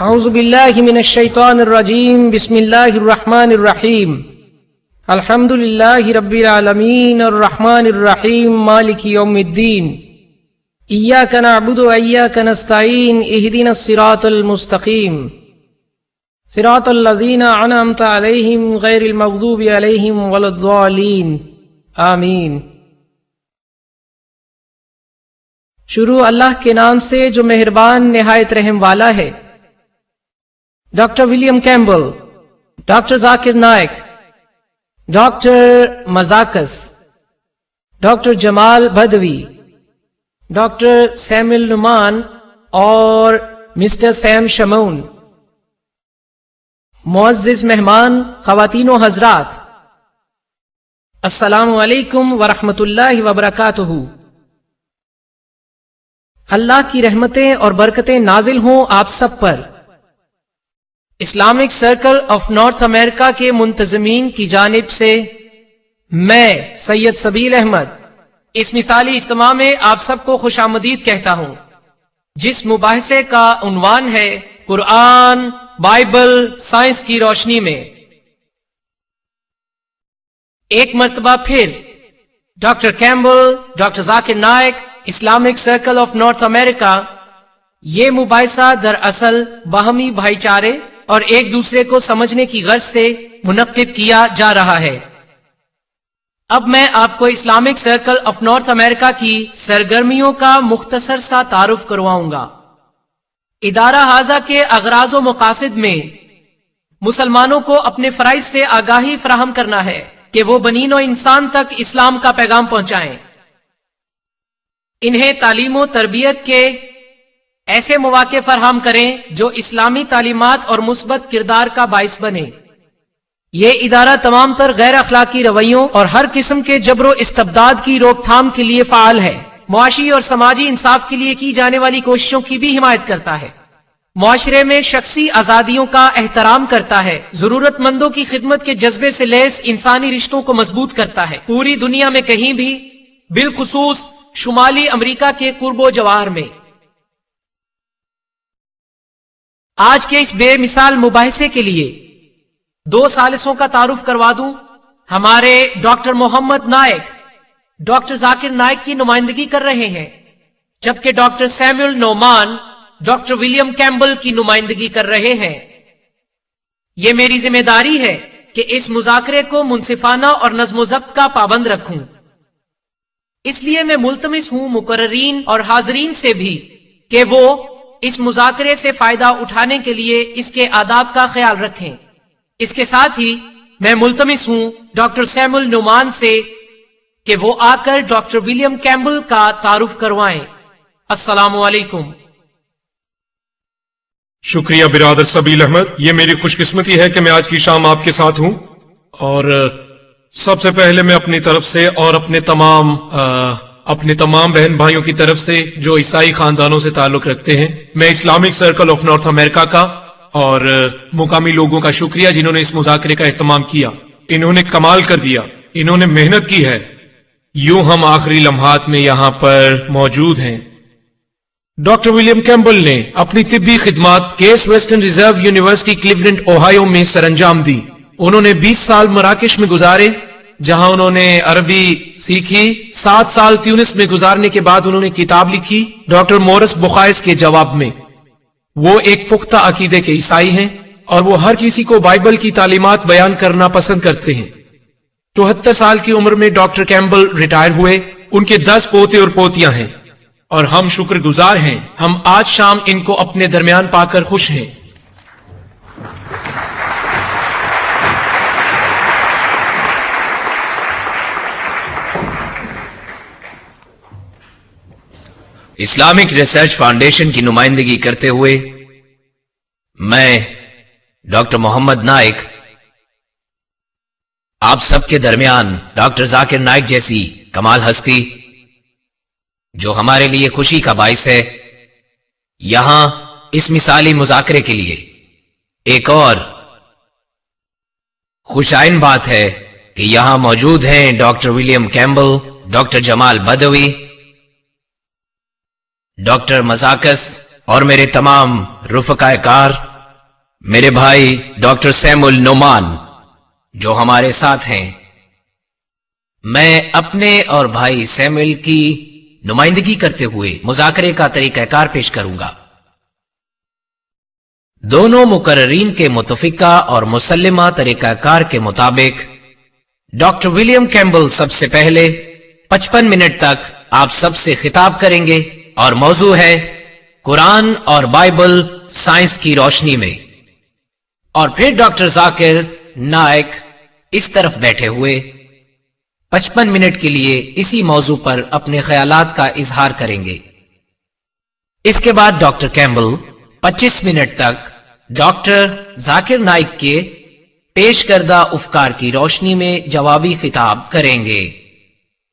اعوذ باللہ من الشیطان الرجیم بسم اللہ الرحمن الرحیم الحمد للہ رب العالمین الرحمن الرحیم مالک یوم الدین ایاک نعبد و ایاک نستعین اہدنا الصراط المستقیم صراط الذین انعمت علیہم غیر المغضوب علیہم ولا الضالین آمین۔ شروع اللہ کے نام سے جو مہربان نہایت رحم والا ہے۔ Doctor William Campbell, doctor Zakir Naik, doctor مزاکس، doctor جمال بدوی، ڈاکٹر سیمل نعمان اور مسٹر سیم شمون، معزز مہمان، خواتین و حضرات، السلام علیکم ورحمۃ اللہ وبرکاتہ۔ اللہ کی رحمتیں اور برکتیں نازل ہوں آپ سب پر۔ اسلامک سرکل آف نارتھ امریکہ کے منتظمین کی جانب سے میں سید سبیل احمد اس مثالی اجتماع میں آپ سب کو خوش آمدید کہتا ہوں، جس مباحثے کا عنوان ہے قرآن، بائبل، سائنس کی روشنی میں۔ ایک مرتبہ پھر doctor Campbell, doctor Zakir Naik, Islamic circle of North America, یہ مباحثہ دراصل باہمی بھائی چارے اور ایک دوسرے کو سمجھنے کی غرض سے منعقد کیا جا رہا ہے۔ اب میں آپ کو اسلامک سرکل آف نارتھ امریکہ کی سرگرمیوں کا مختصر سا تعارف کرواؤں گا۔ ادارہ ھذا کے اغراض و مقاصد میں مسلمانوں کو اپنے فرائض سے آگاہی فراہم کرنا ہے کہ وہ بنی نوع انسان تک اسلام کا پیغام پہنچائیں، انہیں تعلیم و تربیت کے ایسے مواقع فراہم کریں جو اسلامی تعلیمات اور مثبت کردار کا باعث بنے۔ یہ ادارہ تمام تر غیر اخلاقی رویوں اور ہر قسم کے جبر و استبداد کی روک تھام کے لیے فعال ہے، معاشی اور سماجی انصاف کے لیے کی جانے والی کوششوں کی بھی حمایت کرتا ہے، معاشرے میں شخصی آزادیوں کا احترام کرتا ہے، ضرورت مندوں کی خدمت کے جذبے سے لیس انسانی رشتوں کو مضبوط کرتا ہے، پوری دنیا میں کہیں بھی، بالخصوص شمالی امریکہ کے قرب و جوار میں۔ آج کے اس بے مثال مباحثے کے لیے دو ثالثوں کا تعارف کروا دوں۔ ہمارے ڈاکٹر محمد نائک ڈاکٹر ذاکر نائک کی نمائندگی کر رہے ہیں، جبکہ ڈاکٹر سیمل نعمان ڈاکٹر ولیم کیمبل کی نمائندگی کر رہے ہیں۔ یہ میری ذمہ داری ہے کہ اس مذاکرے کو منصفانہ اور نظم و ضبط کا پابند رکھوں، اس لیے میں ملتمس ہوں مقررین اور حاضرین سے بھی کہ وہ اس مذاکرے سے فائدہ اٹھانے کے لیے اس کے آداب کا خیال رکھیں۔ اس کے ساتھ ہی میں ملتمس ہوں ڈاکٹر سیمل نعمان سے کہ وہ آ کر ڈاکٹر ولیم کیمبل کا تعارف کروائیں۔ السلام علیکم۔ شکریہ برادر سبیل احمد، یہ میری خوش قسمتی ہے کہ میں آج کی شام آپ کے ساتھ ہوں، اور سب سے پہلے میں اپنی طرف سے اور اپنے تمام بہن بھائیوں کی طرف سے جو عیسائی خاندانوں سے تعلق رکھتے ہیں، میں اسلامک سرکل آف نارتھ امریکہ کا اور مقامی لوگوں کا شکریہ جنہوں نے اس مذاکرے کا اہتمام کیا۔ انہوں نے کمال کر دیا، انہوں نے محنت کی ہے، یوں ہم آخری لمحات میں یہاں پر موجود ہیں۔ ڈاکٹر ولیم کیمبل نے اپنی طبی خدمات case western reserve university Cleveland Ohio میں سر انجام دی۔ انہوں نے 20 سال مراکش میں گزارے جہاں انہوں نے عربی سیکھی۔ 7 سال تیونس میں گزارنے کے بعد انہوں نے کتاب لکھی ڈاکٹر مورس بخائس کے جواب میں۔ وہ ایک پختہ عقیدے کے عیسائی ہیں اور وہ ہر کسی کو بائبل کی تعلیمات بیان کرنا پسند کرتے ہیں۔ 74 سال کی عمر میں ڈاکٹر کیمبل ریٹائر ہوئے، ان کے 10 پوتے اور پوتیاں ہیں، اور ہم شکر گزار ہیں، ہم آج شام ان کو اپنے درمیان پا کر خوش ہیں۔ اسلامک ریسرچ فاؤنڈیشن کی نمائندگی کرتے ہوئے میں ڈاکٹر محمد نائک آپ سب کے درمیان ڈاکٹر ذاکر نائک جیسی کمال ہستی، جو ہمارے لیے خوشی کا باعث ہے، یہاں اس مثالی مذاکرے کے لیے ایک اور خوشائن بات ہے کہ یہاں موجود ہیں ڈاکٹر ولیم کیمبل، ڈاکٹر جمال بدوی، ڈاکٹر مزاکس اور میرے تمام رفقائے کار میرے بھائی ڈاکٹر سیمول نومان جو ہمارے ساتھ ہیں، میں اپنے اور بھائی سیمول کی نمائندگی کرتے ہوئے مذاکرے کا طریقہ کار پیش کروں گا۔ دونوں مقررین کے متفقہ اور مسلمہ طریقہ کار کے مطابق ڈاکٹر ولیم کیمبل سب سے پہلے 55 منٹ تک آپ سب سے خطاب کریں گے اور موضوع ہے قرآن اور بائبل سائنس کی روشنی میں، اور پھر ڈاکٹر ذاکر نائک اس طرف بیٹھے ہوئے 55 منٹ کے لیے اسی موضوع پر اپنے خیالات کا اظہار کریں گے۔ اس کے بعد ڈاکٹر کیمبل 25 منٹ تک ڈاکٹر ذاکر نائک کے پیش کردہ افکار کی روشنی میں جوابی خطاب کریں گے۔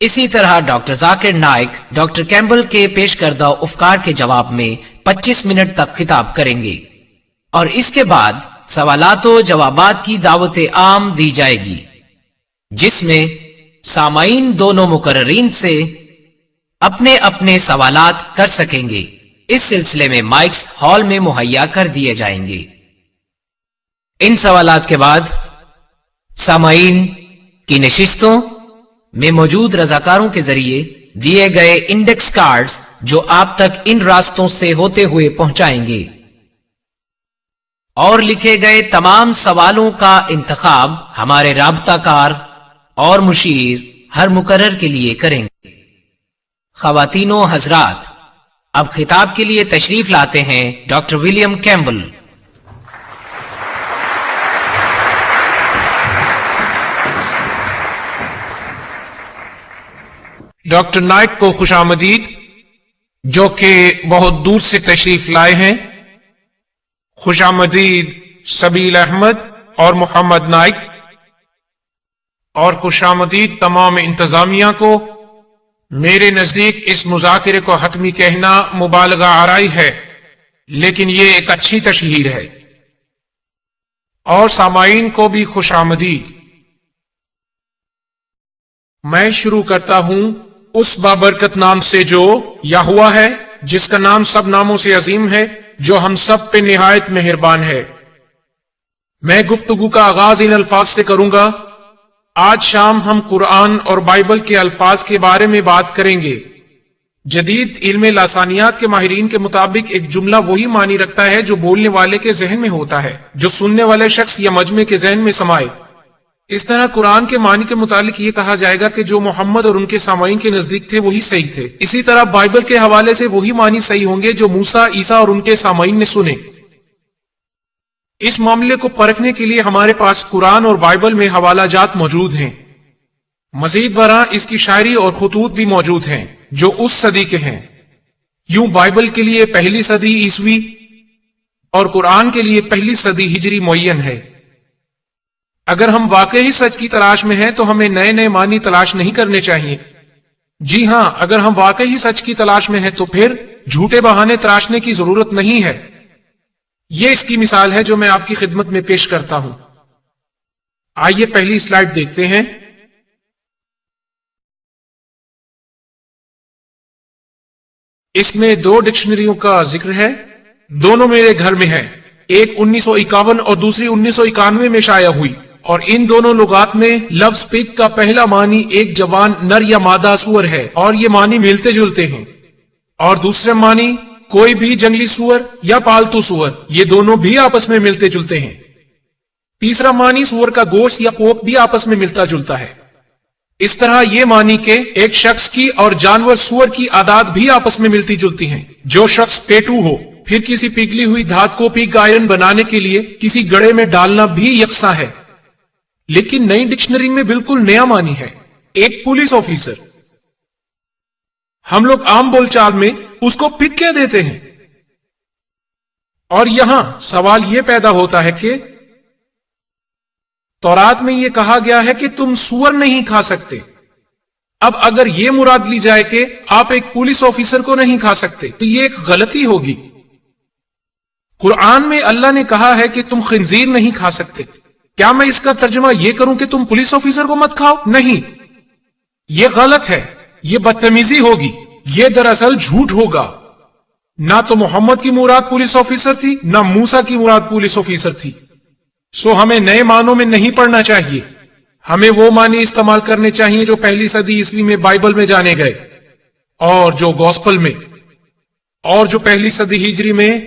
اسی طرح ڈاکٹر ذاکر نائک ڈاکٹر کیمبل کے پیش کردہ افکار کے جواب میں 25 منٹ تک خطاب کریں گے، اور اس کے بعد سوالات و جوابات کی دعوت عام دی جائے گی، جس میں سامعین دونوں مقررین سے اپنے اپنے سوالات کر سکیں گے۔ اس سلسلے میں مائکس ہال میں مہیا کر دیے جائیں گے۔ ان سوالات کے بعد سامعین کی نشستوں میں موجود رضاکاروں کے ذریعے دیے گئے انڈیکس کارڈز جو آپ تک ان راستوں سے ہوتے ہوئے پہنچائیں گے، اور لکھے گئے تمام سوالوں کا انتخاب ہمارے رابطہ کار اور مشیر ہر مقرر کے لیے کریں گے۔ خواتین و حضرات، اب خطاب کے لیے تشریف لاتے ہیں doctor William Campbell. Doctor Naik کو خوش آمدید، جو کہ بہت دور سے تشریف لائے ہیں۔ خوش آمدید سبیل احمد اور محمد نائک، اور خوش آمدید تمام انتظامیہ کو۔ میرے نزدیک اس مذاکرے کو حتمی کہنا مبالغہ آرائی ہے، لیکن یہ ایک اچھی تشہیر ہے۔ اور سامعین کو بھی خوش آمدید۔ میں شروع کرتا ہوں اس بابرکت نام سے جو یہوہ ہے، جس کا نام سب ناموں سے عظیم ہے، جو ہم سب پہ نہایت مہربان ہے۔ میں گفتگو کا آغاز ان الفاظ سے کروں گا: آج شام ہم قرآن اور بائبل کے الفاظ کے بارے میں بات کریں گے۔ جدید علم لسانیات کے ماہرین کے مطابق ایک جملہ وہی معنی رکھتا ہے جو بولنے والے کے ذہن میں ہوتا ہے، جو سننے والے شخص یا مجمع کے ذہن میں سمائے۔ اس طرح قرآن کے معنی کے متعلق یہ کہا جائے گا کہ جو محمد اور ان کے سامعین کے نزدیک تھے وہی صحیح تھے۔ اسی طرح بائبل کے حوالے سے وہی معنی صحیح ہوں گے جو موسیٰ، عیسیٰ اور ان کے سامعین نے سنے۔ اس معاملے کو پرکھنے کے لیے ہمارے پاس قرآن اور بائبل میں حوالہ جات موجود ہیں۔ مزید برآں اس کی شاعری اور خطوط بھی موجود ہیں جو اس صدی کے ہیں۔ یوں بائبل کے لیے پہلی صدی عیسوی اور قرآن کے لیے پہلی صدی ہجری معین ہے۔ اگر ہم واقعی سچ کی تلاش میں ہیں تو ہمیں نئے نئے معنی تلاش نہیں کرنے چاہیے۔ جی ہاں، اگر ہم واقعی سچ کی تلاش میں ہیں تو پھر جھوٹے بہانے تراشنے کی ضرورت نہیں ہے۔ یہ اس کی مثال ہے جو میں آپ کی خدمت میں پیش کرتا ہوں۔ آئیے پہلی سلائیڈ دیکھتے ہیں۔ اس میں 2 ڈکشنریوں کا ذکر ہے، دونوں میرے گھر میں ہیں۔ ایک 1951 اور دوسری 1991 میں شائع ہوئی، اور ان دونوں لغات میں لفظ پگ کا پہلا معنی ایک جوان نر یا مادہ سور ہے، اور یہ معنی ملتے جلتے ہیں، اور دوسرے معنی کوئی بھی جنگلی سور یا پالتو سور، یہ دونوں بھی آپس میں ملتے جلتے ہیں۔ تیسرا معنی سور کا گوشت یا پوک بھی آپس میں ملتا جلتا ہے۔ اس طرح یہ معنی کہ ایک شخص کی اور جانور سور کی عادات بھی آپس میں ملتی جلتی ہیں۔ جو شخص پیٹو ہو، پھر کسی پگھلی ہوئی دھات کو پگ آئرن بنانے کے لیے کسی گڑھے میں ڈالنا بھی یکساں ہے۔ لیکن نئی ڈکشنری میں بالکل نیا معنی ہے، ایک پولیس آفیسر۔ ہم لوگ عام بول چال میں اس کو پگ کہہ دیتے ہیں، اور یہاں سوال یہ پیدا ہوتا ہے کہ تورات میں یہ کہا گیا ہے کہ تم سور نہیں کھا سکتے۔ اب اگر یہ مراد لی جائے کہ آپ ایک پولیس آفیسر کو نہیں کھا سکتے تو یہ ایک غلطی ہوگی۔ قرآن میں اللہ نے کہا ہے کہ تم خنزیر نہیں کھا سکتے۔ کیا میں اس کا ترجمہ یہ کروں کہ تم پولیس آفیسر کو مت کھاؤ؟ نہیں، یہ غلط ہے، یہ بدتمیزی ہوگی، یہ دراصل جھوٹ ہوگا۔ نہ تو محمد کی مراد پولیس آفیسر تھی، نہ موسیٰ کی مراد پولیس آفیسر تھی. سو ہمیں نئے معنوں میں نہیں پڑھنا چاہیے. ہمیں وہ معنی استعمال کرنے چاہیے جو پہلی صدی عیسوی میں بائبل میں جانے گئے، اور جو گوسپل میں، اور جو پہلی صدی ہجری میں